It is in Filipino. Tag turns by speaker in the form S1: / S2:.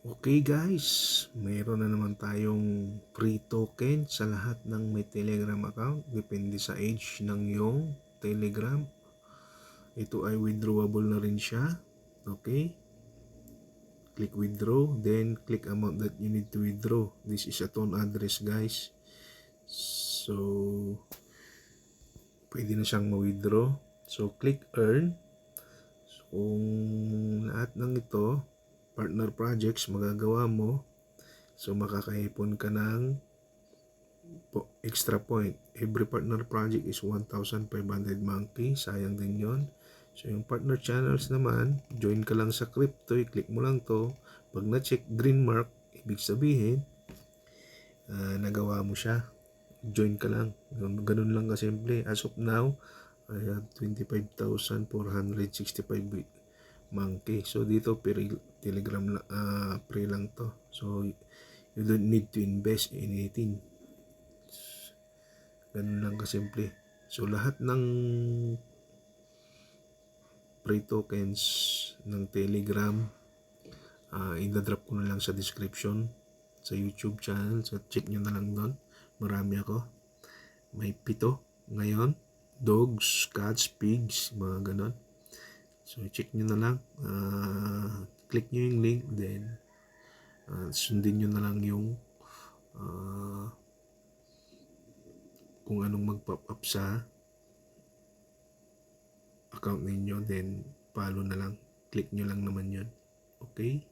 S1: Okay guys, mayroon na naman tayong free token sa lahat ng may Telegram account. Depende sa age ng iyong Telegram. Ito ay withdrawable na rin siya. Okay? Click withdraw, then click amount that you need to withdraw. This is a phone address guys. So, pwede na siyang ma-withdraw. So, click earn. So, kung lahat ng ito, partner projects magagawa mo, so makakaipon ka ng extra point. Every partner project is 1,500 monkey. Sayang din yon. So yung partner channels naman, join ka lang sa crypto, i-click mo lang to. Pag na-check green mark, ibig sabihin nagawa mo siya. Join ka lang. Ganun lang kasimple. As of now, I have 25,465 monkey. So dito Telegram free lang to. So you don't need to invest in anything. Ganun lang kasimple. So lahat ng free tokens ng Telegram, i-drop ko na lang sa description sa YouTube channel. So check nyo na lang doon. Marami ako. May 7 ngayon. Dogs, cats, pigs, mga ganon. So check nyo na lang. Click nyo yung link, then sundin nyo na lang yung kung anong mag-pop up sa account ninyo, then follow na lang. Click nyo lang naman yun. Okay?